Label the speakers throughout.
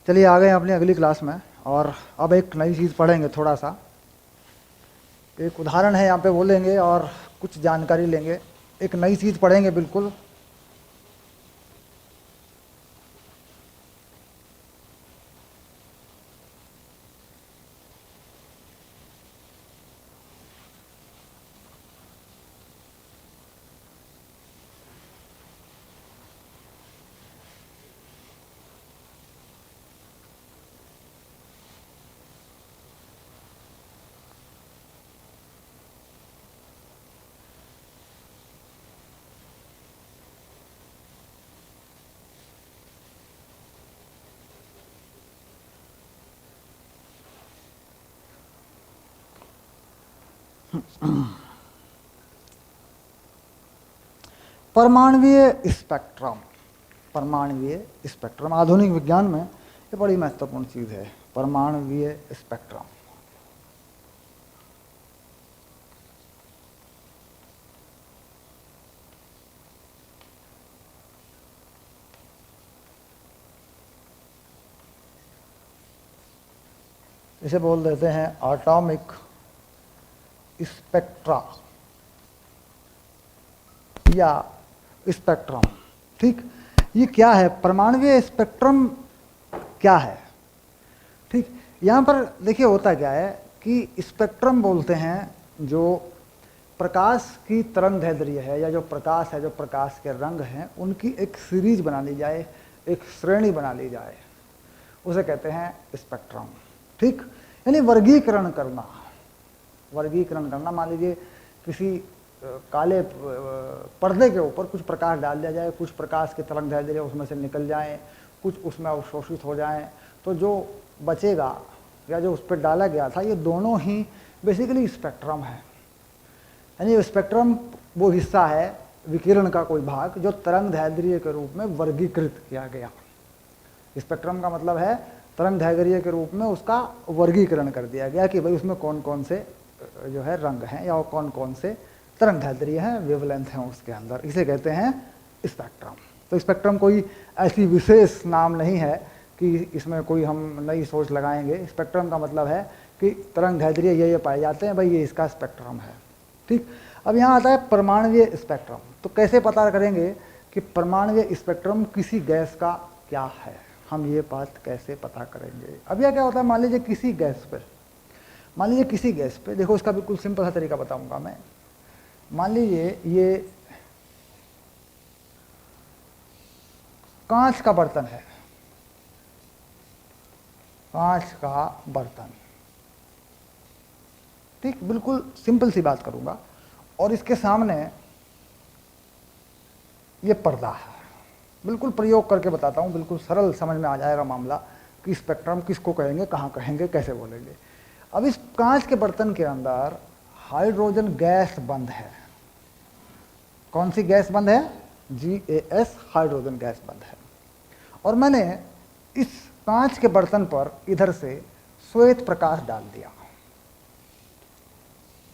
Speaker 1: चलिए आ गए अपनी अगली क्लास में। और अब एक नई चीज़ पढ़ेंगे। थोड़ा सा एक उदाहरण है यहाँ पे बोलेंगे और कुछ जानकारी लेंगे। एक नई चीज़ पढ़ेंगे बिल्कुल। परमाणुवीय स्पेक्ट्रम। परमाणुवीय स्पेक्ट्रम आधुनिक विज्ञान में ये बड़ी महत्वपूर्ण चीज़ है। परमाणुवीय स्पेक्ट्रम। इसे बोल देते हैं एटॉमिक स्पेक्ट्रा या स्पेक्ट्रम। ठीक, ये क्या है? परमाणुवीय स्पेक्ट्रम क्या है? ठीक, यहाँ पर देखिए होता क्या है कि स्पेक्ट्रम बोलते हैं जो प्रकाश की तरंग दैर्ध्य है, या जो प्रकाश है, जो प्रकाश के रंग हैं, उनकी एक सीरीज बना ली जाए, एक श्रेणी बना ली जाए, उसे कहते हैं स्पेक्ट्रम। ठीक, यानी वर्गीकरण करना। वर्गीकरण करना, मान लीजिए किसी काले पर्दे के ऊपर कुछ प्रकाश डाल दिया जाए, कुछ प्रकाश के तरंग दैर्ध्य उसमें से निकल जाएं, कुछ उसमें अवशोषित हो जाएं, तो जो बचेगा या जो उस पर डाला गया था, ये दोनों ही बेसिकली स्पेक्ट्रम है। यानी स्पेक्ट्रम वो हिस्सा है, विकिरण का कोई भाग, जो तरंग दैर्ध्य के रूप में वर्गीकृत किया गया। स्पेक्ट्रम का मतलब है तरंग दैर्ध्य के रूप में उसका वर्गीकरण कर दिया गया कि भाई उसमें कौन कौन से जो है रंग हैं, या कौन कौन से तरंग दैर्ध्य हैं, वेवलेंथ हैं उसके अंदर। इसे कहते हैं स्पेक्ट्रम। तो स्पेक्ट्रम कोई ऐसी विशेष नाम नहीं है कि इसमें कोई हम नई सोच लगाएंगे। स्पेक्ट्रम का मतलब है कि तरंग दैर्ध्य ये पाए जाते हैं, भाई ये इसका स्पेक्ट्रम है। ठीक, अब यहाँ आता है परमाणुवीय स्पेक्ट्रम। तो कैसे पता करेंगे कि परमाणुवीय स्पेक्ट्रम किसी गैस का क्या है? हम ये बात कैसे पता करेंगे? अब यह क्या होता है, मान लीजिए किसी गैस पे, मान लीजिए किसी गैस पे, देखो इसका बिल्कुल सिंपल सा तरीका बताऊंगा मैं। मान लीजिए ये कांच का बर्तन है, कांच का बर्तन। ठीक, बिल्कुल सिंपल सी बात करूंगा, और इसके सामने ये पर्दा है। बिल्कुल प्रयोग करके बताता हूँ, बिल्कुल सरल समझ में आ जाएगा मामला कि स्पेक्ट्रम किसको कहेंगे, कहाँ कहेंगे, कैसे बोलेंगे। अब इस कांच के बर्तन के अंदर हाइड्रोजन गैस बंद है। कौन सी गैस बंद है? GAS, हाइड्रोजन गैस बंद है। और मैंने इस कांच के बर्तन पर इधर से श्वेत प्रकाश डाल दिया।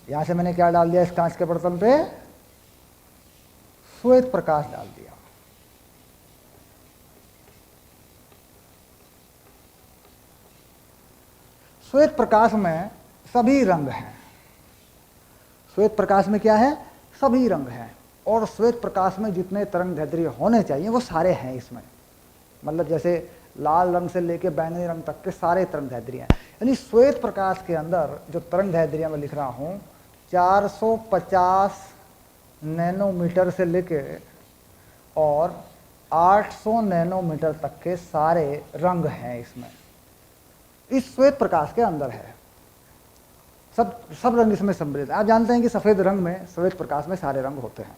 Speaker 1: यहां से मैंने क्या डाल दिया? इस कांच के बर्तन पे श्वेत प्रकाश डाल दिया। श्वेत प्रकाश में सभी रंग हैं। श्वेत प्रकाश में क्या है? सभी रंग हैं। और श्वेत प्रकाश में जितने तरंग दैर्ध्य होने चाहिए वो सारे हैं इसमें। मतलब जैसे लाल रंग से लेके बैंगनी रंग तक के सारे तरंग दैर्ध्य हैं। यानी श्वेत प्रकाश के अंदर जो तरंग दैर्ध्य मैं लिख रहा हूँ, 450 नैनोमीटर से लेके और 800 नैनोमीटर तक के सारे रंग हैं इसमें, इस श्वेत प्रकाश के अंदर है। सब रंग इसमें सम्मिलित है। आप जानते हैं कि सफ़ेद रंग में, श्वेत प्रकाश में सारे रंग होते हैं।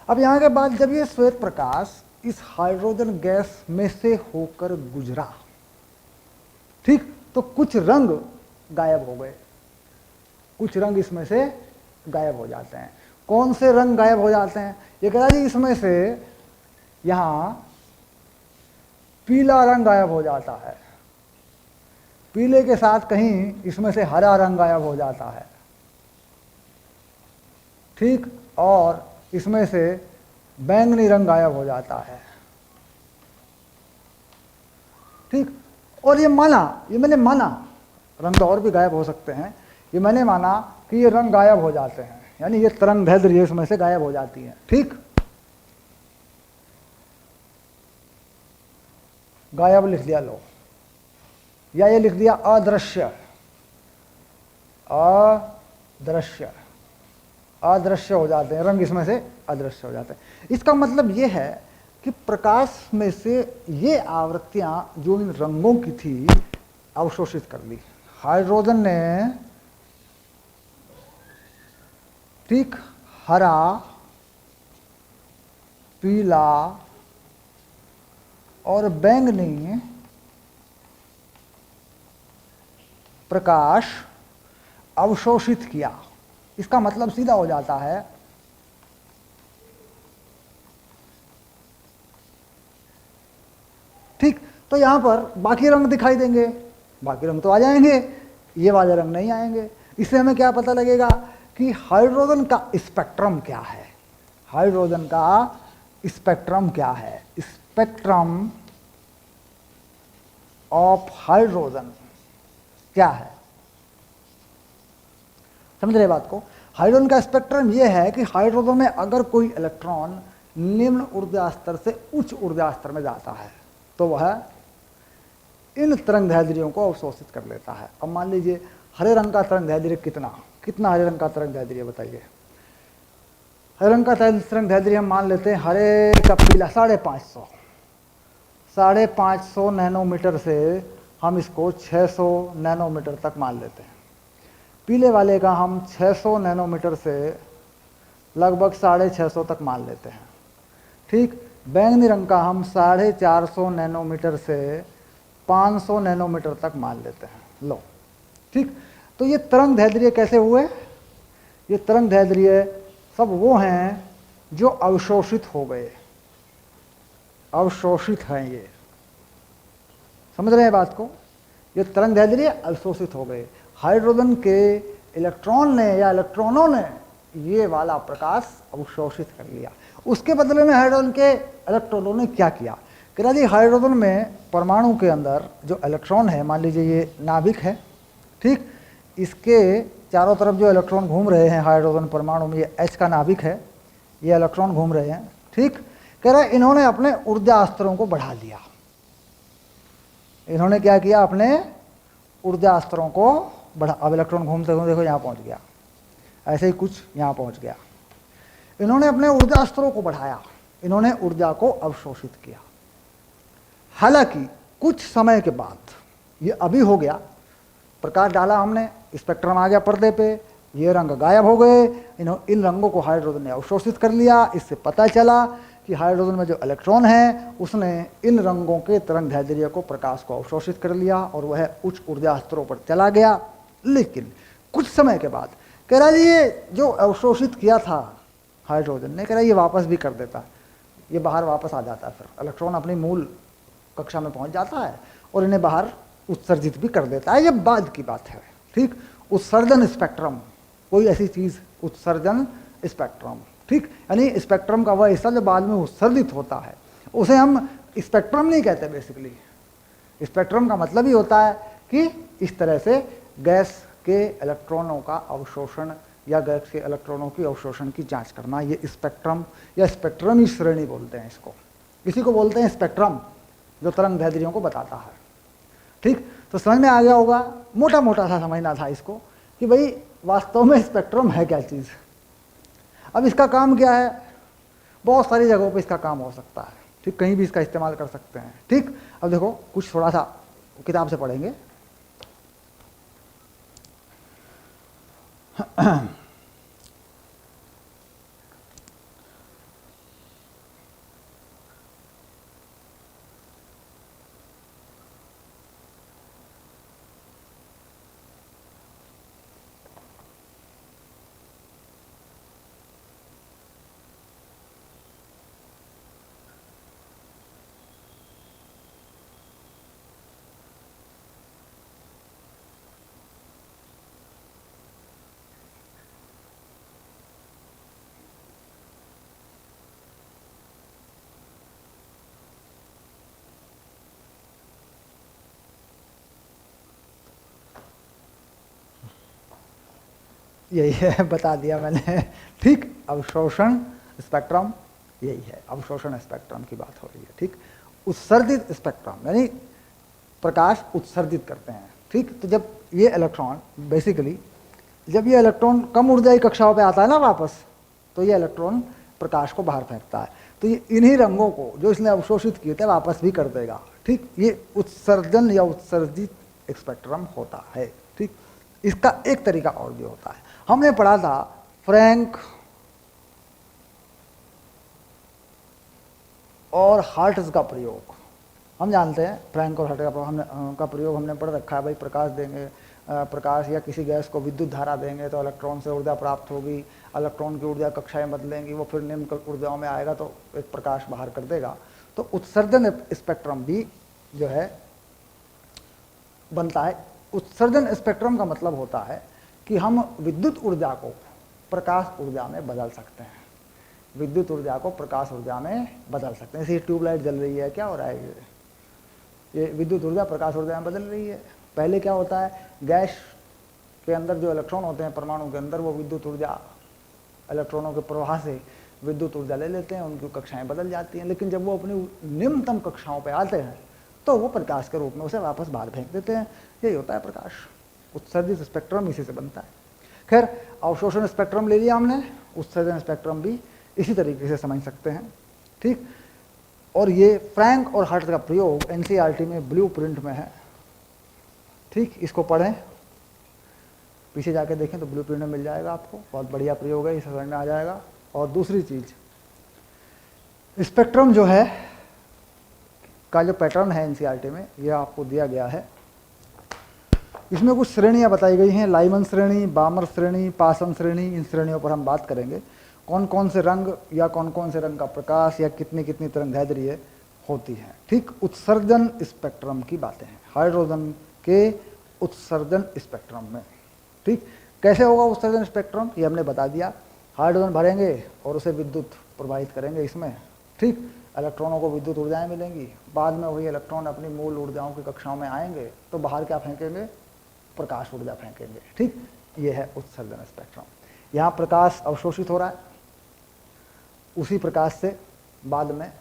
Speaker 1: अब यहाँ के बाद जब ये श्वेत प्रकाश इस हाइड्रोजन गैस में से होकर गुजरा, ठीक, तो कुछ रंग गायब हो गए, कुछ रंग इसमें से गायब हो जाते हैं। कौन से रंग गायब हो जाते हैं? ये कह रहा जी इसमें से यहाँ पीला रंग गायब हो जाता है, पीले के साथ कहीं इसमें से हरा रंग गायब हो जाता है। ठीक, और इसमें से बैंगनी रंग गायब हो जाता है। ठीक, और ये मैंने माना, रंग और भी गायब हो सकते हैं, ये मैंने माना कि ये रंग गायब हो जाते हैं, यानी ये तरंग दैर्ध्य इसमें से गायब हो जाती है। ठीक, गायब लिख दिया लो, या ये लिख दिया अदृश्य, अदृश्य, अदृश्य हो जाते हैं, रंग इसमें से अदृश्य हो जाते हैं। इसका मतलब ये है कि प्रकाश में से ये आवृत्तियां जो इन रंगों की थी अवशोषित कर ली हाइड्रोजन ने। ठीक, हरा, पीला और बैंगनी प्रकाश अवशोषित किया। इसका मतलब सीधा हो जाता है ठीक। तो यहां पर बाकी रंग दिखाई देंगे, बाकी रंग तो आ जाएंगे, ये वाले रंग नहीं आएंगे। इससे हमें क्या पता लगेगा कि हाइड्रोजन का स्पेक्ट्रम क्या है। हाइड्रोजन का स्पेक्ट्रम क्या है, स्पेक्ट्रम ऑफ हाइड्रोजन क्या है, समझ रहे बात को। हाइड्रोजन का स्पेक्ट्रम यह है कि हाइड्रोजन में अगर कोई इलेक्ट्रॉन निम्न ऊर्जा स्तर से उच्च ऊर्जा स्तर में जाता है तो वह इन तरंग दैर्ध्यों को अवशोषित कर लेता है। अब मान लीजिए हरे रंग का तरंग दैर्ध्य कितना हरे रंग का तरंग दैर्ध्य बताइए। हरे रंग का तरंग दैर्ध्य हम मान लेते हैं, हरे का पीला 550 नैनोमीटर से हम इसको 600 नैनोमीटर तक मान लेते हैं। पीले वाले का हम 600 नैनोमीटर से लगभग 650 तक मान लेते हैं। ठीक, बैंगनी रंग का हम 450 नैनोमीटर से 500 नैनोमीटर तक मान लेते हैं। लो, ठीक, तो ये तरंग दैर्ध्य कैसे हुए, ये तरंग दैर्ध्य सब वो हैं जो अवशोषित हो गए, अवशोषित हैं, ये समझ रहे हैं बात को। ये तरंग दैर्ध्य अवशोषित हो गए। हाइड्रोजन के इलेक्ट्रॉन ने या इलेक्ट्रॉनों ने ये वाला प्रकाश अवशोषित कर लिया। उसके बदले में हाइड्रोजन के इलेक्ट्रॉनों ने क्या किया, कह जी हाइड्रोजन में परमाणु के अंदर जो इलेक्ट्रॉन है, मान लीजिए ये नाभिक है, ठीक, इसके चारों तरफ जो इलेक्ट्रॉन घूम रहे हैं हाइड्रोजन परमाणु में, ये H का नाभिक है, ये इलेक्ट्रॉन घूम रहे हैं। ठीक, कह रहे इन्होंने अपने ऊर्जा स्तरों को बढ़ा दिया। इन्होंने क्या किया, अपने ऊर्जा स्तरों को बढ़ा। अब इलेक्ट्रॉन घूमते घूमते देखो यहाँ पहुँच गया, ऐसे ही कुछ यहाँ पहुँच गया। इन्होंने अपने ऊर्जा स्तरों को बढ़ाया, इन्होंने ऊर्जा को अवशोषित किया। हालांकि कुछ समय के बाद, ये अभी हो गया, प्रकाश डाला हमने, स्पेक्ट्रम आ गया पर्दे पे, ये रंग गायब हो गए, इन रंगों को हाइड्रोजन ने अवशोषित कर लिया। इससे पता चला कि हाइड्रोजन में जो इलेक्ट्रॉन है उसने इन रंगों के तरंग दैर्ध्य को, प्रकाश को अवशोषित कर लिया और वह उच्च ऊर्जा स्तरों पर चला गया। लेकिन कुछ समय के बाद कह रहा ये जो अवशोषित किया था हाइड्रोजन ने, कह रहा ये वापस भी कर देता, ये बाहर वापस आ जाता है, फिर इलेक्ट्रॉन अपनी मूल कक्षा में पहुंच जाता है और इन्हें बाहर उत्सर्जित भी कर देता है। ये बाद की बात है। ठीक, उत्सर्जन स्पेक्ट्रम, कोई ऐसी चीज, उत्सर्जन स्पेक्ट्रम, ठीक, यानी स्पेक्ट्रम का वह हिस्सा जो बाद में उत्सर्जित होता है उसे हम स्पेक्ट्रम नहीं कहते। बेसिकली स्पेक्ट्रम का मतलब ही होता है कि इस तरह से गैस के इलेक्ट्रॉनों का अवशोषण या गैस के इलेक्ट्रॉनों की अवशोषण की जांच करना, ये स्पेक्ट्रम या स्पेक्ट्रमी श्रेणी बोलते हैं इसको। इसी को बोलते हैं स्पेक्ट्रम, जो तरंग दैर्ध्यों को बताता है। ठीक, तो समझ में आ गया होगा, मोटा मोटा सा समझना था इसको कि भाई वास्तव में स्पेक्ट्रम है क्या चीज़। अब इसका काम क्या है, बहुत सारी जगहों पे इसका काम हो सकता है। ठीक, कहीं भी इसका इस्तेमाल कर सकते हैं। ठीक, अब देखो कुछ थोड़ा सा किताब से पढ़ेंगे। यही है, बता दिया मैंने। ठीक, अवशोषण स्पेक्ट्रम यही है, अवशोषण स्पेक्ट्रम की बात हो रही है। ठीक, उत्सर्जित स्पेक्ट्रम यानी प्रकाश उत्सर्जित करते हैं। ठीक, तो जब ये इलेक्ट्रॉन बेसिकली, जब ये इलेक्ट्रॉन कम ऊर्जा की कक्षाओं पे आता है ना वापस, तो ये इलेक्ट्रॉन प्रकाश को बाहर फेंकता है। तो ये इन्हीं रंगों को जो इसने अवशोषित किए थे वापस भी कर देगा। ठीक, ये उत्सर्जन या उत्सर्जित स्पेक्ट्रम होता है। ठीक, इसका एक तरीका और भी होता है, हमने पढ़ा था फ्रैंक और हर्ट्ज का प्रयोग। हम जानते हैं फ्रैंक और हर्ट्ज का प्रयोग हमने पढ़ रखा है। भाई प्रकाश देंगे, प्रकाश या किसी गैस को विद्युत धारा देंगे तो इलेक्ट्रॉन से ऊर्जा प्राप्त होगी, इलेक्ट्रॉन की ऊर्जा कक्षाएं बदलेंगी, वो फिर निम्न ऊर्जाओं में आएगा तो एक प्रकाश बाहर कर देगा। तो उत्सर्जन स्पेक्ट्रम भी जो है बनता है। उत्सर्जन स्पेक्ट्रम का मतलब होता है कि हम विद्युत ऊर्जा को प्रकाश ऊर्जा में बदल सकते हैं, विद्युत ऊर्जा को प्रकाश ऊर्जा में बदल सकते हैं। जैसे ट्यूबलाइट जल रही है, क्या हो रहा है, ये विद्युत ऊर्जा प्रकाश ऊर्जा में बदल रही है। पहले क्या होता है, गैस के अंदर जो इलेक्ट्रॉन होते हैं परमाणु के अंदर, वो विद्युत ऊर्जा इलेक्ट्रॉनों के प्रवाह से विद्युत ऊर्जा ले लेते हैं, उनकी कक्षाएं बदल जाती हैं। लेकिन जब वो अपनी निम्नतम कक्षाओं पर आते हैं तो वो प्रकाश के रूप में उसे वापस बाहर फेंक देते हैं। यही होता है प्रकाश। उत्सर्जित स्पेक्ट्रम इसी से बनता है। खैर, अवशोषण स्पेक्ट्रम ले लिया हमने, उत्सर्जन स्पेक्ट्रम भी इसी तरीके से समझ सकते हैं। ठीक, और ये फ्रैंक और हर्ट्ज का प्रयोग एनसीईआरटी में ब्लूप्रिंट में है। ठीक, इसको पढ़ें, पीछे जाके देखें तो ब्लूप्रिंट में मिल जाएगा आपको। बहुत बढ़िया प्रयोग है, इसे समझ में आ जाएगा। और दूसरी चीज, स्पेक्ट्रम जो है का जो पैटर्न है एनसीईआरटी में, यह आपको दिया गया है। इसमें कुछ श्रेणियां बताई गई हैं, लाइमन श्रेणी, बामर श्रेणी, पासन श्रेणी। इन श्रेणियों पर हम बात करेंगे, कौन कौन से रंग या कौन कौन से रंग का प्रकाश या कितनी कितनी तरंगदैर्ध्य होती है। ठीक, उत्सर्जन स्पेक्ट्रम की बातें हैं, हाइड्रोजन के उत्सर्जन स्पेक्ट्रम में। ठीक, कैसे होगा उत्सर्जन स्पेक्ट्रम, ये हमने बता दिया। हाइड्रोजन भरेंगे और उसे विद्युत प्रवाहित करेंगे इसमें। ठीक, इलेक्ट्रॉनों को विद्युत ऊर्जाएं मिलेंगी, बाद में वही इलेक्ट्रॉन अपनी मूल ऊर्जाओं की कक्षाओं में आएंगे तो बाहर क्या फेंकेंगे, प्रकाश ऊर्जा फेंकेंगे। ठीक, ये है उत्सर्जन स्पेक्ट्रम। यहाँ प्रकाश अवशोषित हो रहा है, उसी प्रकाश से बाद में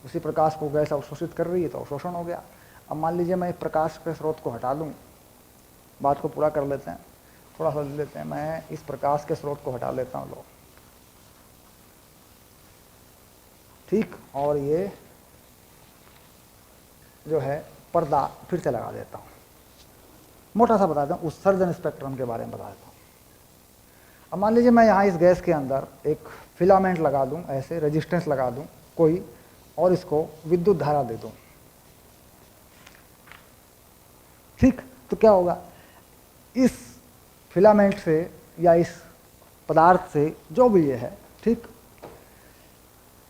Speaker 1: उसी प्रकाश को गैस अवशोषित कर रही है तो अवशोषण हो गया। अब मान लीजिए मैं प्रकाश के स्रोत को हटा दूं, बात को पूरा कर लेते हैं, थोड़ा सा लेते हैं, मैं इस प्रकाश के स्रोत को हटा लेता हूं लो। ठीक, और ये जो है पर्दा फिर से लगा देता हूं। मोटा सा बताता हूं, उत्सर्जन स्पेक्ट्रम के बारे में बता देता हूं। अब मान लीजिए मैं यहाँ इस गैस के अंदर एक फिलामेंट लगा दूं, ऐसे रेजिस्टेंस लगा दूं कोई, और इसको विद्युत धारा दे दूं। ठीक, तो क्या होगा, इस फिलामेंट से या इस पदार्थ से जो भी ये है, ठीक,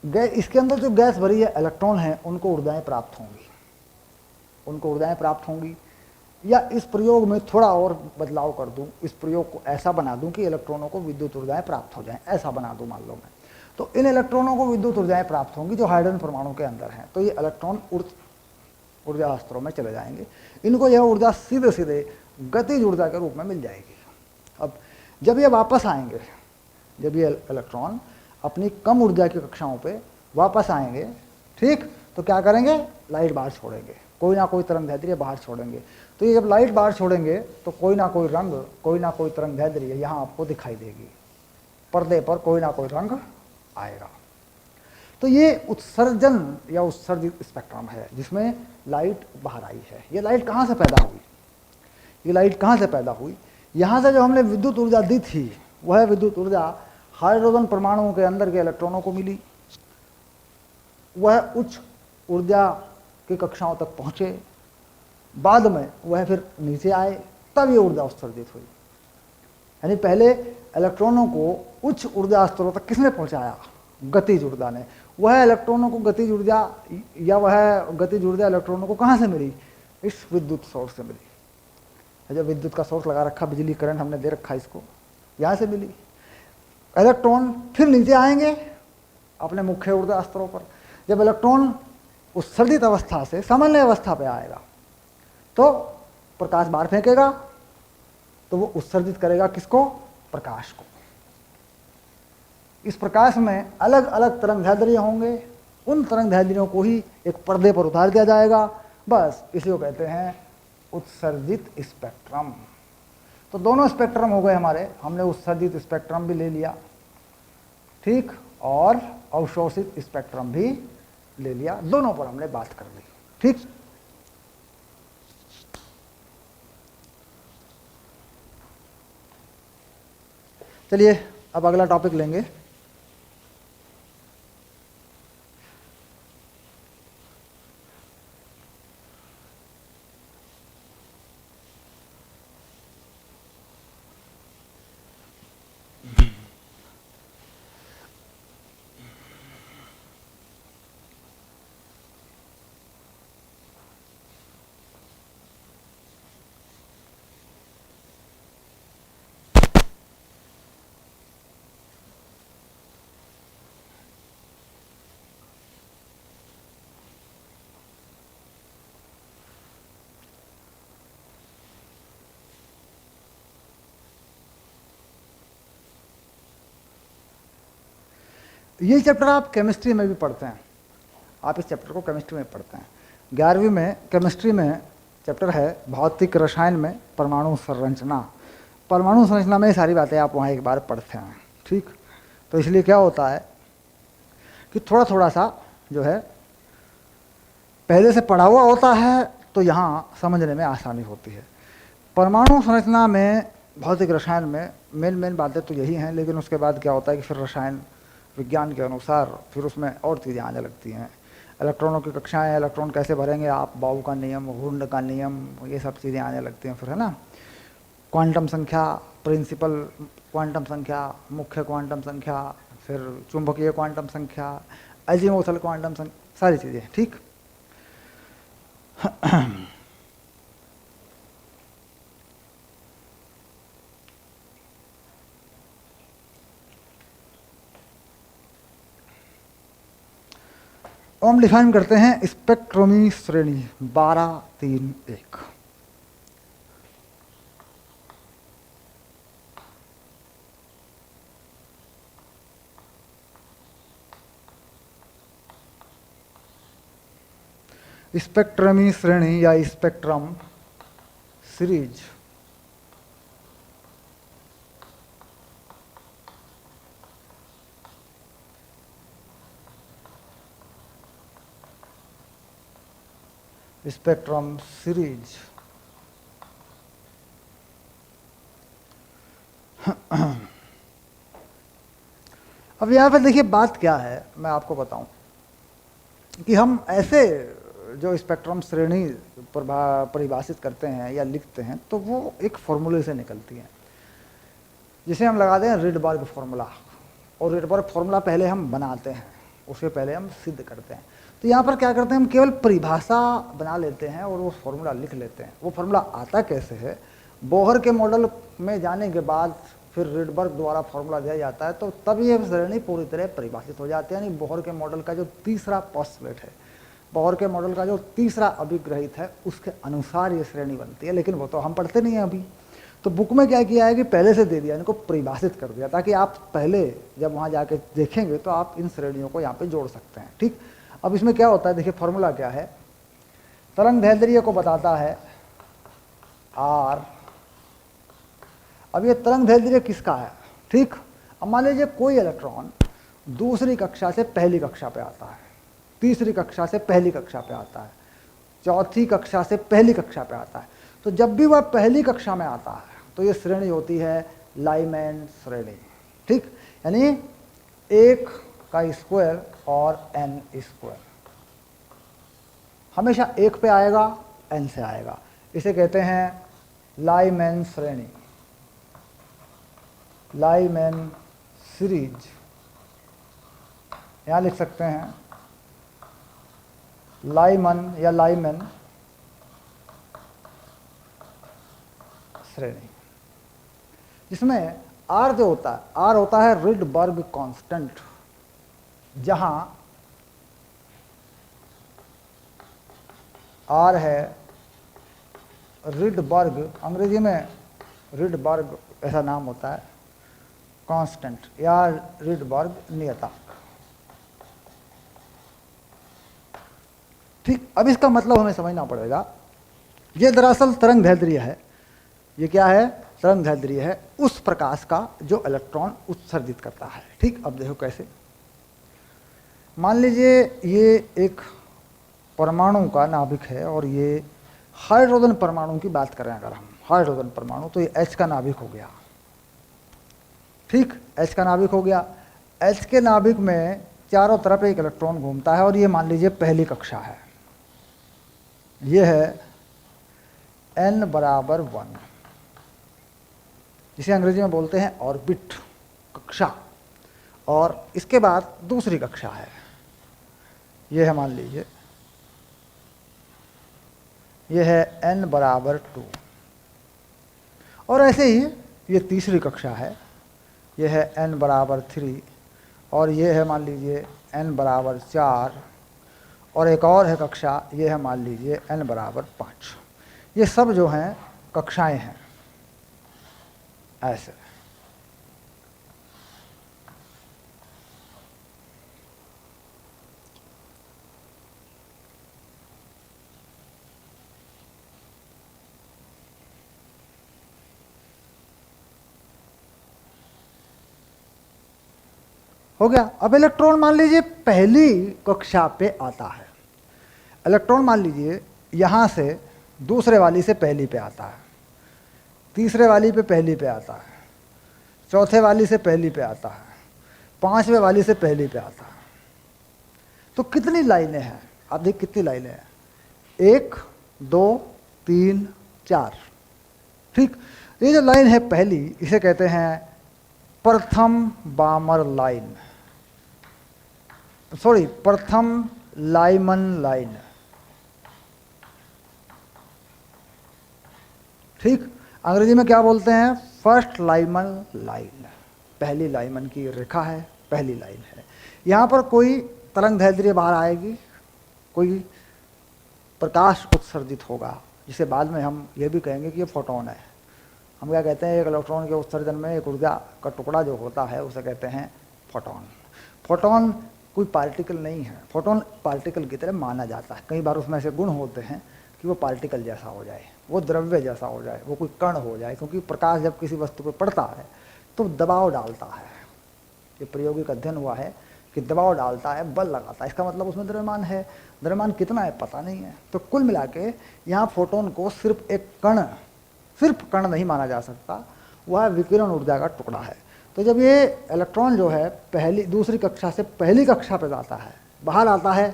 Speaker 1: इसके अंदर जो गैस भरी है, इलेक्ट्रॉन है, उनको ऊर्जाएं प्राप्त होंगी, उनको ऊर्जाएं प्राप्त होंगी। या इस प्रयोग में थोड़ा और बदलाव कर दूं, इस प्रयोग को ऐसा बना दूं कि इलेक्ट्रॉनों को विद्युत ऊर्जाएं प्राप्त हो जाएं, ऐसा बना दूं मान लो मैं, तो इन इलेक्ट्रॉनों को विद्युत ऊर्जाएं प्राप्त होंगी जो हाइड्रोजन परमाणु के अंदर हैं। तो ये इलेक्ट्रॉन ऊर्जा स्तरों में चले जाएंगे, इनको यह ऊर्जा सीधे सीधे गतिज ऊर्जा के रूप में मिल जाएगी। अब जब ये वापस आएंगे, जब ये इलेक्ट्रॉन अपनी कम ऊर्जा की कक्षाओं पे वापस आएंगे, ठीक, तो क्या करेंगे, लाइट बाहर छोड़ेंगे, कोई ना कोई तरंगदैर्ध्य बाहर छोड़ेंगे। तो ये जब लाइट बाहर छोड़ेंगे तो कोई ना कोई रंग, कोई ना कोई तरंगदैर्ध्य यहाँ आपको दिखाई देगी, पर्दे पर कोई ना कोई रंग आएगा। तो ये उत्सर्जन या उत्सर्जित स्पेक्ट्रम है जिसमें लाइट बाहर आई है। ये लाइट कहाँ से पैदा हुई, ये लाइट कहाँ से पैदा हुई, यहाँ से जो हमने विद्युत ऊर्जा दी थी, वह विद्युत ऊर्जा हाइड्रोजन परमाणुओं के अंदर के इलेक्ट्रॉनों को मिली, वह उच्च ऊर्जा की कक्षाओं तक पहुँचे, बाद में वह फिर नीचे आए, तब ये ऊर्जा उत्सर्जित हुई। यानी पहले इलेक्ट्रॉनों को उच्च ऊर्जा स्तरों तक किसने पहुँचाया, गतिज ऊर्जा ने। वह इलेक्ट्रॉनों को गतिज ऊर्जा, या वह गतिज ऊर्जा इलेक्ट्रॉनों को कहाँ से मिली, इस विद्युत सोर्स से मिली। जब विद्युत का सोर्स लगा रखा, बिजली करंट हमने दे रखा इसको, यहाँ से मिली। इलेक्ट्रॉन फिर नीचे आएंगे अपने मुख्य ऊर्जा स्तरों पर। जब इलेक्ट्रॉन उत्सर्जित अवस्था से सामान्य अवस्था पे आएगा तो प्रकाश बाहर फेंकेगा, तो वो उत्सर्जित करेगा किसको, प्रकाश को। इस प्रकाश में अलग अलग तरंगदैर्ध्य होंगे, उन तरंगदैर्ध्यों को ही एक पर्दे पर उतार दिया जाएगा, बस इसी को कहते हैं उत्सर्जित स्पेक्ट्रम। तो दोनों स्पेक्ट्रम हो गए हमारे, हमने उत्सर्जित स्पेक्ट्रम भी ले लिया, ठीक, और अवशोषित स्पेक्ट्रम भी ले लिया, दोनों पर हमने बात कर ली, ठीक। चलिए अब अगला टॉपिक लेंगे। ये चैप्टर आप केमिस्ट्री में भी पढ़ते हैं, आप इस चैप्टर को केमिस्ट्री में पढ़ते हैं। 11वीं में केमिस्ट्री में चैप्टर है भौतिक रसायन में परमाणु संरचना। परमाणु संरचना में ये सारी बातें आप वहाँ एक बार पढ़ते हैं, ठीक। तो इसलिए क्या होता है कि थोड़ा थोड़ा सा जो है पहले से पढ़ा हुआ होता है, तो यहाँ समझने में आसानी होती है। परमाणु संरचना में भौतिक रसायन में मेन बातें तो यही हैं, लेकिन उसके बाद क्या होता है कि फिर रसायन विज्ञान के अनुसार फिर उसमें और चीज़ें आने लगती हैं। इलेक्ट्रॉनों की कक्षाएं, इलेक्ट्रॉन कैसे भरेंगे आप, बाउ का नियम, वुंड का नियम, ये सब चीज़ें आने लगती हैं फिर, है ना। क्वांटम संख्या, प्रिंसिपल क्वांटम संख्या, मुख्य क्वांटम संख्या, फिर चुंबकीय क्वांटम संख्या, अजीमुथल क्वांटम संख्या, सारी चीज़ें, ठीक। हम डिफाइन करते हैं स्पेक्ट्रमी श्रेणी 12-3-1। स्पेक्ट्रमी श्रेणी या स्पेक्ट्रम सीरीज स्पेक्ट्रम सीरीज अब यहाँ पर देखिए बात क्या है, मैं आपको बताऊं कि हम ऐसे जो स्पेक्ट्रम श्रेणी परिभाषित करते हैं या लिखते हैं, तो वो एक फॉर्मूले से निकलती है, जिसे हम लगाते हैं रिडबर्ग फॉर्मूला। और रिडबर्ग फॉर्मूला पहले हम बनाते हैं, उसके पहले हम सिद्ध करते हैं। तो यहाँ पर क्या करते हैं, हम केवल परिभाषा बना लेते हैं और वो फॉर्मूला लिख लेते हैं। वो फॉर्मूला आता कैसे है, बोहर के मॉडल में जाने के बाद फिर रिडबर्ग द्वारा फॉर्मूला दिया जाता है, तो तब ये श्रेणी पूरी तरह परिभाषित हो जाती है। यानी बोहर के मॉडल का जो तीसरा पोस्टुलेट है, बोहर के मॉडल का जो तीसरा अभिग्रहित है, उसके अनुसार ये श्रेणी बनती है। लेकिन वो तो हम पढ़ते नहीं हैं अभी, तो बुक में क्या किया है कि पहले से दे दिया, इनको परिभाषित कर दिया, ताकि आप पहले जब वहाँ जाके देखेंगे तो आप इन श्रेणियों को यहाँ पे जोड़ सकते हैं, ठीक। अब इसमें क्या होता है, देखिए फॉर्मूला क्या है, तरंग दैर्ध्य को बताता है आर। अब ये तरंग दैर्ध्य किसका है, ठीक। अब मान लीजिए कोई इलेक्ट्रॉन दूसरी कक्षा से पहली कक्षा पे आता है, तीसरी कक्षा से पहली कक्षा पे आता है, चौथी कक्षा से पहली कक्षा पे आता है। तो जब भी वह पहली कक्षा में आता है तो ये श्रेणी होती है लाइमैन श्रेणी, ठीक। यानी 1 का स्क्वायर और n स्क्वायर हमेशा 1 पे आएगा, n से आएगा। इसे कहते हैं लाइमैन श्रेणी, लाइमैन सीरीज। यहाँ लिख सकते हैं लाइमन या लाइमैन श्रेणी, जिसमें R जो होता है, R होता है रिडबर्ग कांस्टेंट, जहां R है रिडबर्ग, अंग्रेजी में रिडबर्ग ऐसा नाम होता है, कांस्टेंट या रिडबर्ग नियतांक। ठीक, अब इसका मतलब हमें समझना पड़ेगा। ये दरअसल तरंग दैर्ध्य है। ये क्या है? तरंग दैर्ध्य है उस प्रकाश का जो इलेक्ट्रॉन उत्सर्जित करता है। ठीक, अब देखो कैसे। मान लीजिए ये एक परमाणु का नाभिक है और ये हाइड्रोजन परमाणु की बात करें अगर हम, हाइड्रोजन परमाणु, तो ये H का नाभिक हो गया। ठीक, H का नाभिक हो गया। H के नाभिक में चारों तरफ एक इलेक्ट्रॉन घूमता है और ये मान लीजिए पहली कक्षा है। ये है n बराबर 1, जिसे अंग्रेजी में बोलते हैं ऑर्बिट, कक्षा। और इसके बाद दूसरी कक्षा है, ये है मान लीजिए, ये है n बराबर 2। और ऐसे ही ये तीसरी कक्षा है, ये है n बराबर 3। और ये है मान लीजिए n बराबर 4। और एक और है कक्षा, ये है मान लीजिए n बराबर 5। ये सब जो हैं कक्षाएं हैं ऐसे। हो गया। अब इलेक्ट्रॉन मान लीजिए पहली कक्षा पे आता है। इलेक्ट्रॉन मान लीजिए यहाँ से दूसरे वाली से पहली पे आता है, तीसरे वाली पे पहली पे आता है, चौथे वाली से पहली पे आता है, पांचवें वाली से पहली पे आता है। तो कितनी लाइनें हैं? आप देख कितनी लाइनें हैं, 1 2 3 4। ठीक, ये जो लाइन है पहली, इसे कहते हैं प्रथम बामर लाइन, सॉरी प्रथम लाइमन लाइन। ठीक, अंग्रेजी में क्या बोलते हैं? फर्स्ट लाइमन लाइन, पहली लाइमन की रेखा है, पहली लाइन है। यहाँ पर कोई तरंग दैर्ध्य बाहर आएगी, कोई प्रकाश उत्सर्जित होगा, जिसे बाद में हम ये भी कहेंगे कि ये फोटोन है। हम क्या कहते हैं? एक इलेक्ट्रॉन के उत्सर्जन में एक ऊर्जा का टुकड़ा जो होता है उसे कहते हैं फोटोन। फोटोन कोई पार्टिकल नहीं है, फोटोन पार्टिकल की तरह माना जाता है। कई बार उसमें ऐसे गुण होते हैं कि वो पार्टिकल जैसा हो जाए, वो द्रव्य जैसा हो जाए, वो कोई कण हो जाए, क्योंकि प्रकाश जब किसी वस्तु पर पड़ता है तो दबाव डालता है। ये प्रायोगिक अध्ययन हुआ है कि दबाव डालता है, बल लगाता है, इसका मतलब उसमें द्रव्यमान है। द्रव्यमान कितना है पता नहीं है। तो कुल मिला के यहाँ फोटोन को सिर्फ एक कण, सिर्फ कण नहीं माना जा सकता, वह विकिरण ऊर्जा का टुकड़ा है। तो जब ये इलेक्ट्रॉन जो है पहली दूसरी कक्षा से पहली कक्षा पर जाता है, बाहर आता है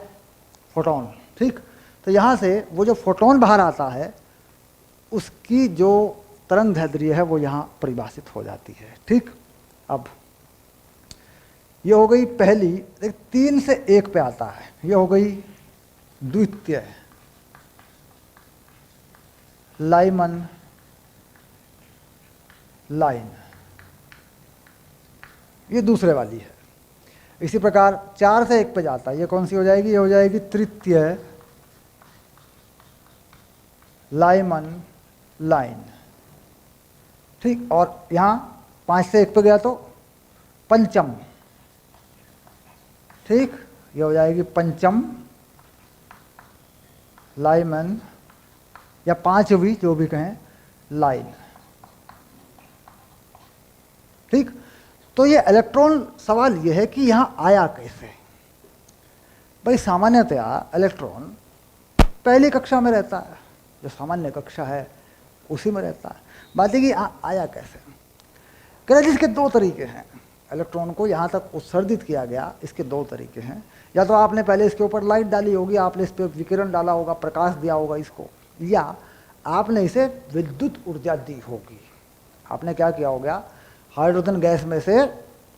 Speaker 1: फोटोन। ठीक, तो यहाँ से वो जो फोटोन बाहर आता है उसकी जो तरंग दैर्ध्य है वो यहाँ परिभाषित हो जाती है। ठीक, अब ये हो गई पहली, 3 से 1 पे आता है, ये हो गई द्वितीय लाइमन लाइन, ये दूसरे वाली है। इसी प्रकार 4 से 1 पे जाता है, ये कौन सी हो जाएगी? ये हो जाएगी तृतीय लाइमन लाइन। ठीक, और यहाँ 5 से 1 पे गया तो पंचम। ठीक, ये हो जाएगी पंचम लाइमन या पांचवी, जो भी कहें, लाइन। ठीक, तो ये इलेक्ट्रॉन, सवाल ये है कि यहाँ आया कैसे? भाई सामान्यतया इलेक्ट्रॉन पहली कक्षा में रहता है, जो सामान्य कक्षा है उसी में रहता है। बात है कि आया कैसे? कह रहे जिसके 2 तरीके हैं, इलेक्ट्रॉन को यहाँ तक उत्सर्जित किया गया, इसके 2 तरीके हैं। या तो आपने पहले इसके ऊपर लाइट डाली होगी, आपने इस पर विकिरण डाला होगा, प्रकाश दिया होगा इसको, या आपने इसे विद्युत ऊर्जा दी होगी। आपने क्या किया होगा? हाइड्रोजन गैस में से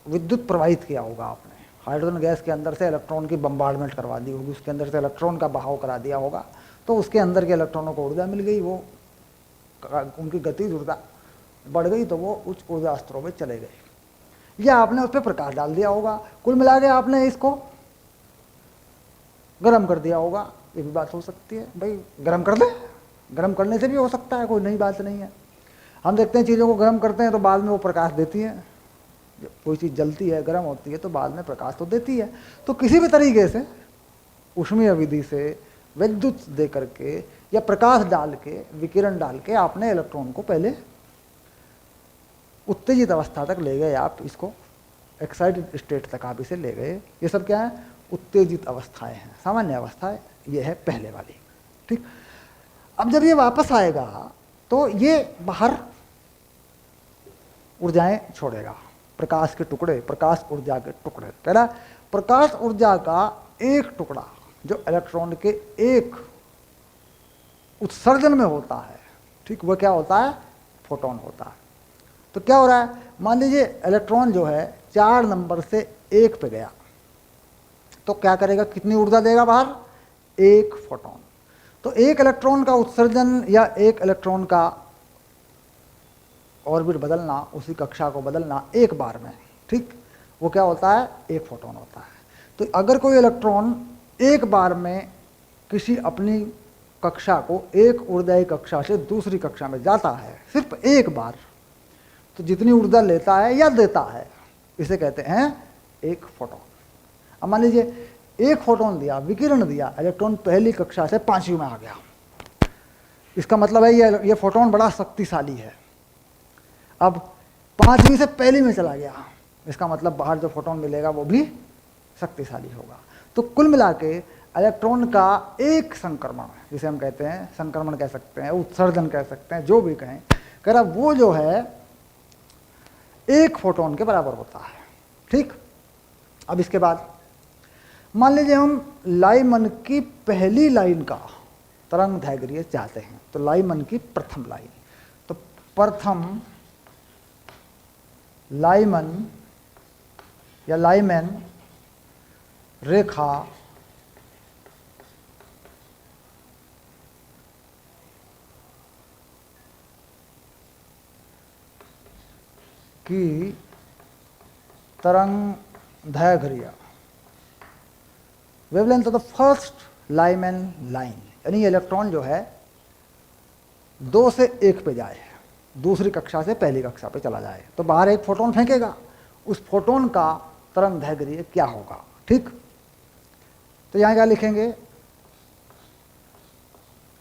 Speaker 1: विद्युत प्रवाहित किया होगा आपने। हाइड्रोजन गैस के अंदर से इलेक्ट्रॉन की बम्बार्डमेंट करवा दी होगी, उसके अंदर से इलेक्ट्रॉन का बहाव करा दिया होगा, तो उसके अंदर के इलेक्ट्रॉनों को ऊर्जा मिल गई, वो उनकी गतिज ऊर्जा बढ़ गई, तो वो उच्च ऊर्जा स्तरों में चले गए। या आपने उस पर प्रकाश डाल दिया होगा, कुल मिला के आपने इसको गर्म कर दिया होगा। ये भी बात हो सकती है, भाई गर्म कर दे, गर्म करने से भी हो सकता है, कोई नई बात नहीं है। हम देखते हैं चीज़ों को गर्म करते हैं तो बाद में वो प्रकाश देती हैं, जब कोई चीज़ जलती है, गर्म होती है, तो बाद में प्रकाश तो देती है। तो किसी भी तरीके से ऊष्मीय विधि से विद्युत दे करके या प्रकाश डाल के, विकिरण डाल के आपने इलेक्ट्रॉन को पहले उत्तेजित अवस्था तक ले गए, आप इसको एक्साइटेड स्टेट तक आप इसे ले गए। ये सब क्या है? उत्तेजित अवस्थाएं हैं, सामान्य अवस्थाएं। ये है पहले वाली, ठीक। अब जब ये वापस आएगा तो ये बाहर ऊर्जाएं छोड़ेगा, प्रकाश के टुकड़े, प्रकाश ऊर्जा के टुकड़े। कह रहा प्रकाश ऊर्जा का एक टुकड़ा जो इलेक्ट्रॉन के एक उत्सर्जन में होता है, ठीक, वह क्या होता है? फोटोन होता है। तो क्या हो रहा है? मान लीजिए इलेक्ट्रॉन जो है 4 नंबर से 1 पे गया, तो क्या करेगा? कितनी ऊर्जा देगा बाहर? 1 फोटोन। तो एक इलेक्ट्रॉन का उत्सर्जन या एक इलेक्ट्रॉन का ऑर्बिट बदलना, उसी कक्षा को बदलना एक बार में, ठीक, वो क्या होता है? 1 फोटोन होता है। तो अगर कोई इलेक्ट्रॉन एक बार में किसी अपनी कक्षा को एक ऊर्जाई कक्षा से दूसरी कक्षा में जाता है, सिर्फ एक बार, तो जितनी ऊर्जा लेता है या देता है, इसे कहते हैं 1 फोटोन। अब मान लीजिए 1 फोटोन दिया, विकिरण दिया, इलेक्ट्रॉन पहली कक्षा से 5वीं में आ गया, इसका मतलब है ये फोटोन बड़ा शक्तिशाली है। अब 5वीं से पहली में चला गया, इसका मतलब बाहर जो फोटोन मिलेगा वो भी शक्तिशाली होगा। तो कुल मिला के इलेक्ट्रॉन का एक संक्रमण, जिसे हम कहते हैं संक्रमण कह सकते हैं, उत्सर्जन कह सकते हैं, जो भी कहें, कह रहा वो जो है 1 फोटोन के बराबर होता है, ठीक। अब इसके बाद मान लीजिए हम लाइमन की पहली लाइन का तरंग दैर्घ्य चाहते हैं, तो लाइमन की प्रथम लाइन, तो प्रथम लाइमन या लाइमैन रेखा की तरंग दैर्घ्य, wavelength of the first Lyman line, यानी इलेक्ट्रॉन जो है 2 से 1 पे जाए, दूसरी कक्षा से पहली कक्षा पे चला जाए, तो बाहर 1 फोटोन फेंकेगा, उस फोटोन का तरंग दैर्घ्य क्या होगा, ठीक। तो यहाँ क्या लिखेंगे?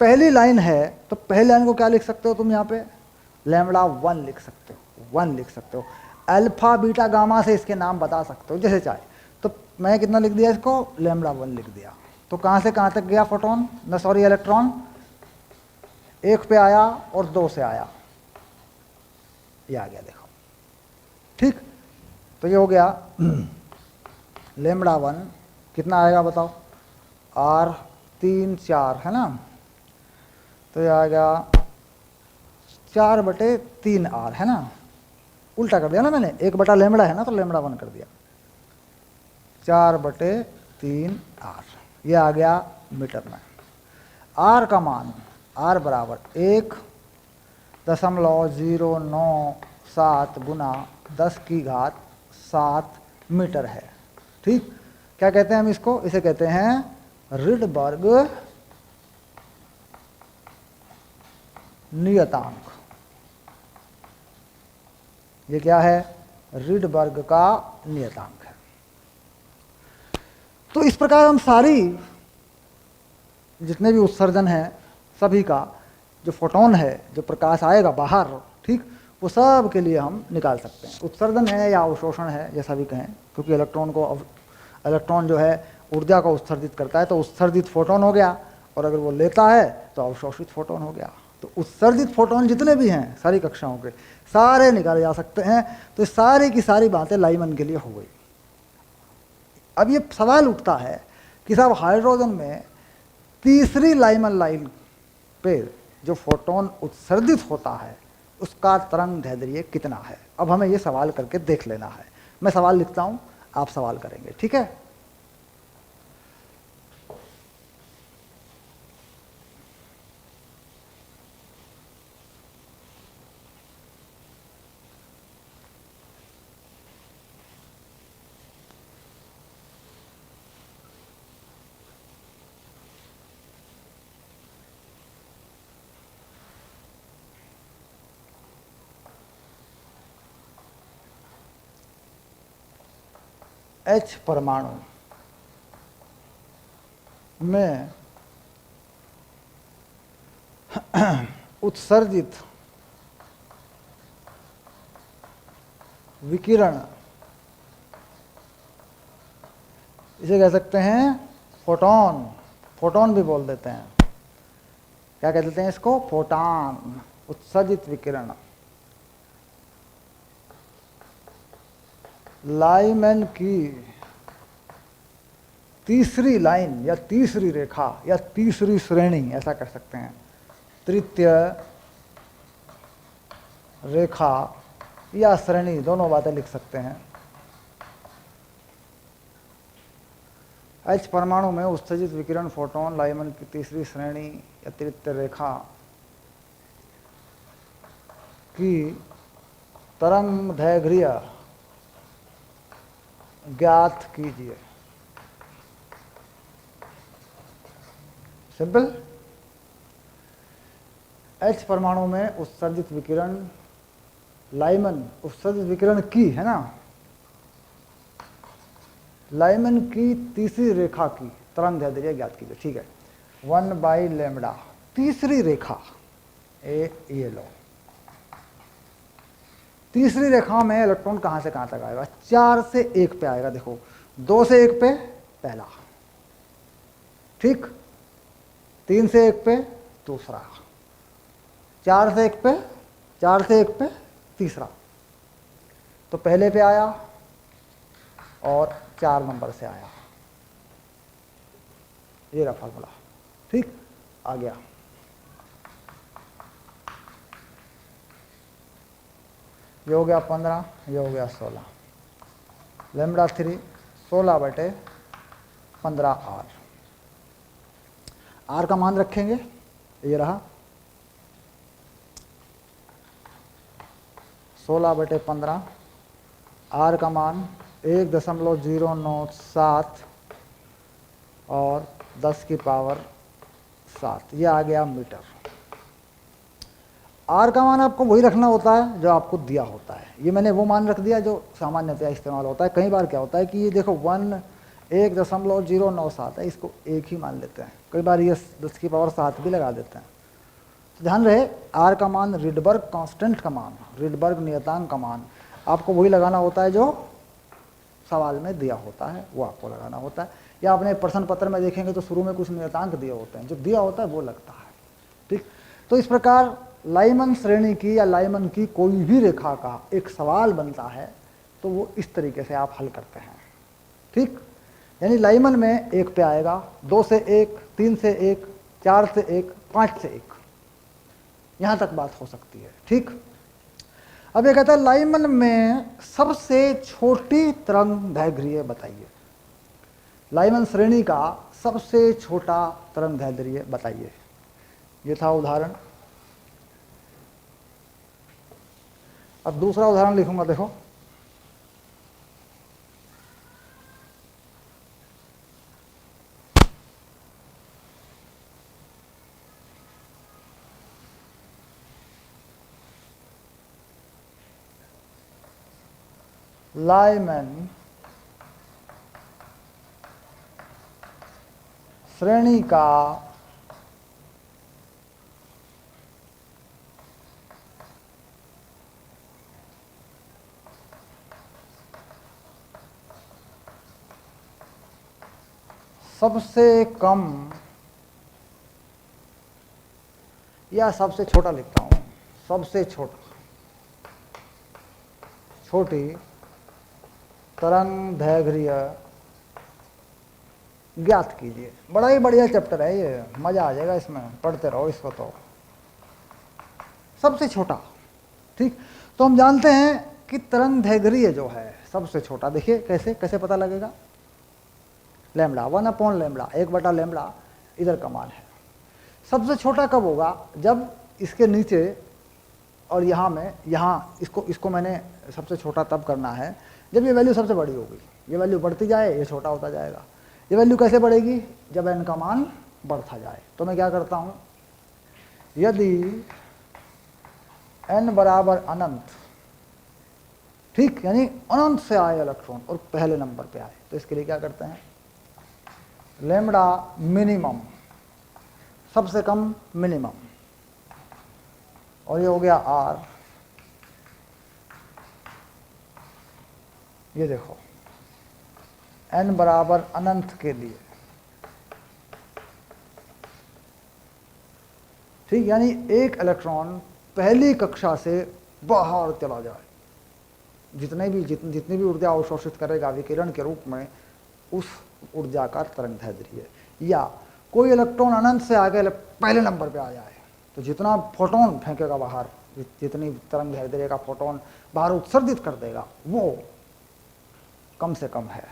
Speaker 1: पहली लाइन है, तो पहली लाइन को क्या लिख सकते हो तुम? यहाँ पे λ1 लिख सकते हो, 1 लिख सकते हो, अल्फा बीटा गामा से इसके नाम बता सकते हो जैसे चाहे। तो मैं कितना लिख दिया इसको? λ1 लिख दिया। तो कहाँ से कहाँ तक गया फोटोन, न सॉरी इलेक्ट्रॉन? 1 पे आया और 2 से आया, ये आ गया, देखो, ठीक। तो ये हो गया λ1 कितना आएगा बताओ? R 3 4 है ना, तो ये आ गया 4/3R है ना, उल्टा कर दिया ना मैंने, 1 बटा λ है ना, तो λ1 कर दिया, 4/3R, ये आ गया मीटर में। R का मान, R बराबर 1.097 गुना 10⁻7 मीटर है, ठीक। क्या कहते हैं हम इसको? इसे कहते हैं रिडबर्ग नियतांक। ये क्या है? रिडबर्ग का नियतांक है। तो इस प्रकार हम सारी जितने भी उत्सर्जन है, सभी का जो फोटोन है, जो प्रकाश आएगा बाहर, ठीक, वो सब के लिए हम निकाल सकते हैं। उत्सर्जन है या अवशोषण है, जैसा भी कहें, क्योंकि इलेक्ट्रॉन जो है ऊर्जा को उत्सर्जित करता है, तो उत्सर्जित फोटोन हो गया, और अगर वो लेता है तो अवशोषित फोटोन हो गया। तो उत्सर्जित फोटोन जितने भी हैं सारी कक्षाओं के, सारे निकाले जा सकते हैं। तो सारी की सारी बातें लाइमन के लिए हो गई। अब ये सवाल उठता है कि साहब हाइड्रोजन में तीसरी लाइमन लाइन पे जो फोटोन उत्सर्जित होता है, उसका तरंग दैर्घ्य कितना है? अब हमें ये सवाल करके देख लेना है। मैं सवाल लिखता हूँ, आप सवाल करेंगे, ठीक है। H परमाणु में उत्सर्जित विकिरण, इसे कह सकते हैं फोटॉन, फोटॉन भी बोल देते हैं। क्या कह देते हैं इसको? फोटॉन, उत्सर्जित विकिरण। लाइमैन की तीसरी लाइन या तीसरी रेखा या तीसरी श्रेणी, ऐसा कह सकते हैं, तृतीय रेखा या श्रेणी, दोनों बातें लिख सकते हैं। H परमाणु में उत्सर्जित विकिरण फोटॉन लाइमैन की तीसरी श्रेणी या तृतीय रेखा की तरंगदैर्घ्य ज्ञात कीजिए। सिंपल। H परमाणु में उत्सर्जित विकिरण, लाइमैन उत्सर्जित विकिरण की है ना, लाइमैन की तीसरी रेखा की तरंगदैर्घ्य ज्ञात कीजिए। ठीक है, 1/λ तीसरी रेखा, ये लो। तीसरी रेखा में इलेक्ट्रॉन कहां से कहां तक आएगा? 4 से 1 पे आएगा। देखो, 2 से 1 पे पहला, ठीक, 3 से 1 पे दूसरा, 4 से 1 पे, 4 से 1 पे तीसरा। तो पहले पे आया और 4 नंबर से आया, ये रहा फार्मूला। ठीक, आ गया। ये हो गया 15, ये हो गया 16। λ3 16/15R। R का मान रखेंगे, ये रहा 16/15। R का मान 1.097 और 10 की पावर 7, ये आ गया मीटर। R का मान आपको वही रखना होता है जो आपको दिया होता है। ये मैंने वो मान रख दिया जो सामान्यतः इस्तेमाल होता है। कई बार क्या होता है कि ये देखो 1.097 है, इसको 1 ही मान लेते हैं। कई बार ये 10 की पावर 7 भी लगा देते हैं। तो ध्यान रहे, R का मान रिडबर्ग कांस्टेंट का मान, रिडबर्ग नियतांक का मान आपको वही लगाना होता है जो सवाल में दिया होता है, वो आपको लगाना होता है। या अपने प्रश्न पत्र में देखेंगे तो शुरू में कुछ नियतांक दिए होते हैं, जो दिया होता है वो लगता है। ठीक, तो इस प्रकार लाइमैन श्रेणी की या लाइमैन की कोई भी रेखा का एक सवाल बनता है तो वो इस तरीके से आप हल करते हैं। ठीक, यानी लाइमैन में 1 पे आएगा, 2 से 1, 3 से 1, 4 से 1, 5 से 1, यहां तक बात हो सकती है। ठीक, अब ये कहता है लाइमैन में सबसे छोटी तरंगदैर्घ्य बताइए। लाइमैन श्रेणी का सबसे छोटा तरंगदैर्घ्य बताइए। ये था उदाहरण। अब दूसरा उदाहरण लिखूंगा, देखो। लाइमैन श्रेणी का सबसे कम या सबसे छोटा लिखता हूं, सबसे छोटी तरंगदैर्घ्य ज्ञात कीजिए। बड़ा ही बढ़िया चैप्टर है ये, मजा आ जाएगा इसमें, पढ़ते रहो इसको। तो सबसे छोटा, ठीक, तो हम जानते हैं कि तरंगदैर्घ्य जो है सबसे छोटा, देखिए कैसे कैसे पता लगेगा। लैम्बडा 1/λ, 1/λ इधर का मान है। सबसे छोटा कब होगा? जब इसके नीचे और यहाँ में, यहाँ इसको मैंने सबसे छोटा तब करना है जब ये वैल्यू सबसे बड़ी होगी। ये वैल्यू बढ़ती जाए, ये छोटा होता जाएगा। ये वैल्यू कैसे बढ़ेगी? जब n का मान बढ़ता जाए। तो मैं क्या करता हूँ, यदि n बराबर अनंत ठीक, यानी अनंत से आए इलेक्ट्रॉन और पहले नंबर पे आए, तो इसके लिए क्या करते हैं, लैम्बडा मिनिमम, सबसे कम मिनिमम, और ये हो गया आर। ये देखो n बराबर अनंत के लिए, ठीक, यानी एक इलेक्ट्रॉन पहली कक्षा से बाहर चला जाए, जितनी भी ऊर्जा अवशोषित करेगा विकिरण के रूप में, उस ऊर्जा का तरंग दैर्ध्य है। या कोई इलेक्ट्रॉन अनंत से आगे पहले नंबर पे आ जाए, तो जितना फोटोन फेंकेगा बाहर, जितनी तरंग दैर्ध्य का फोटोन बाहर उत्सर्जित कर देगा, वो कम से कम है,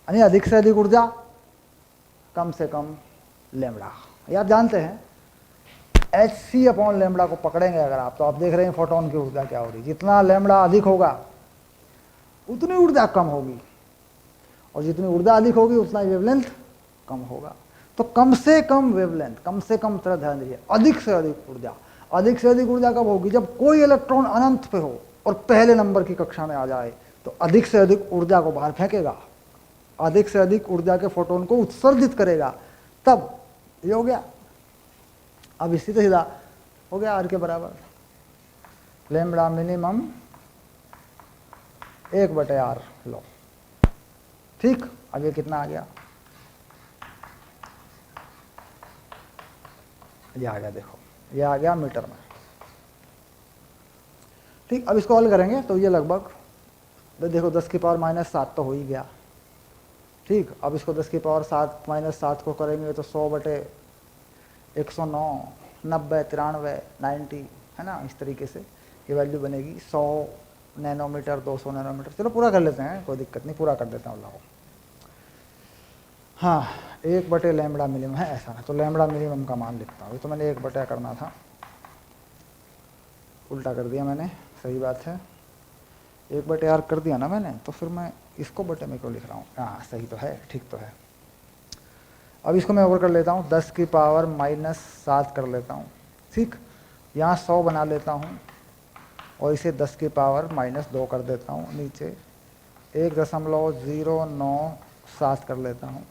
Speaker 1: यानी अधिक से अधिक ऊर्जा, कम से कम लैम्बडा। ये आप जानते हैं, hc अपॉन लैम्बडा को पकड़ेंगे अगर आप, तो आप देख रहे हैं फोटोन की ऊर्जा क्या हो रही है, जितना लैम्बडा अधिक होगा उतनी ऊर्जा कम होगी, और जितनी ऊर्जा अधिक होगी उतना वेवलेंथ कम होगा। तो कम से कम वेवलेंथ, कम से कम तरंग दैर्ध्य, अधिक से अधिक ऊर्जा। अधिक से अधिक ऊर्जा कब होगी, जब कोई इलेक्ट्रॉन अनंत पे हो और पहले नंबर की कक्षा में आ जाए, तो अधिक से अधिक ऊर्जा को बाहर फेंकेगा, अधिक से अधिक ऊर्जा के फोटोन को उत्सर्जित करेगा, तब ये हो गया। अब इसी तो सीधा हो गया आर के बराबर लैम्बडा मिनिमम 1/r लो, ठीक। अब ये कितना आ गया, ये आ गया, देखो ये आ गया मीटर में, ठीक। अब इसको हल करेंगे तो ये लगभग देखो 10 की पावर -7 तो हो ही गया, ठीक। अब इसको 10 की पावर 7 -7 को करेंगे तो 100/109, 90, 93, 90, है ना, इस तरीके से ये वैल्यू बनेगी। 100 नैनोमीटर, 200 नैनोमीटर, चलो पूरा कर लेते हैं, कोई दिक्कत नहीं, पूरा कर देता हूँ। लाओ, हाँ, 1/, लैम्बडा मिनिमम है ऐसा ना, तो लैम्बडा मिनिमम का मान लिखता हूँ। तो मैंने 1/, करना था, उल्टा कर दिया मैंने, सही बात है, 1/r कर दिया ना मैंने, तो फिर मैं इसको बटे में क्यों लिख रहा हूँ, हाँ सही तो है, ठीक तो है। अब इसको मैं ओवर कर लेता हूँ, 10 की पावर -7 कर लेता हूँ, ठीक। यहाँ 100 बना लेता हूँ और इसे 10 की पावर -2 कर देता हूँ, नीचे 1.097 कर लेता हूँ,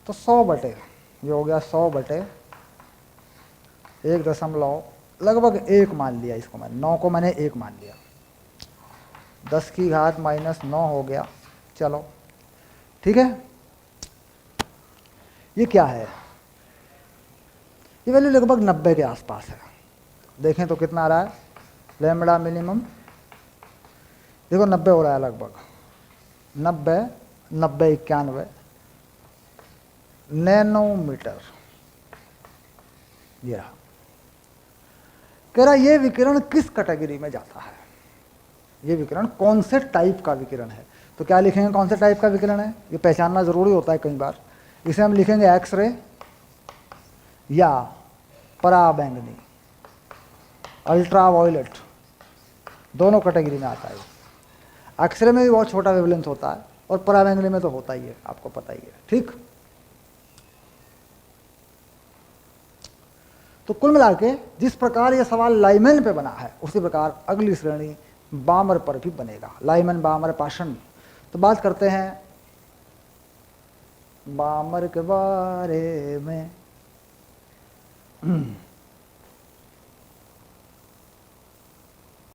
Speaker 1: तो 100/, ये हो गया 100/1 लगभग 1 मान लिया इसको मैंने, 9 को मैंने 1 मान लिया, 10 की घात -9 हो गया। चलो ठीक है, ये क्या है, ये वैल्यू लगभग 90 के आसपास है। देखें तो कितना आ रहा है, लैम्बडा मिनिमम देखो 90 हो रहा है, लगभग 90, 90, 91 नैनोमीटर। ये रहा, कह रहा ये विकिरण किस कैटेगरी में जाता है, ये विकिरण कौन से टाइप का विकिरण है। तो क्या लिखेंगे, कौन से टाइप का विकिरण है, ये पहचानना जरूरी होता है कई बार। इसे हम लिखेंगे एक्सरे या पराबैंगनी, अल्ट्रावायलेट, दोनों कैटेगरी में आता है। एक्सरे में भी बहुत छोटा वेवलेंथ होता है और पराबैंगनी में तो होता ही है, आपको पता ही है, ठीक। तो कुल मिला के जिस प्रकार यह सवाल लाइमैन पे बना है, उसी प्रकार अगली श्रेणी बामर पर भी बनेगा, लाइमैन, बामर, पाशन। तो बात करते हैं बामर के बारे में।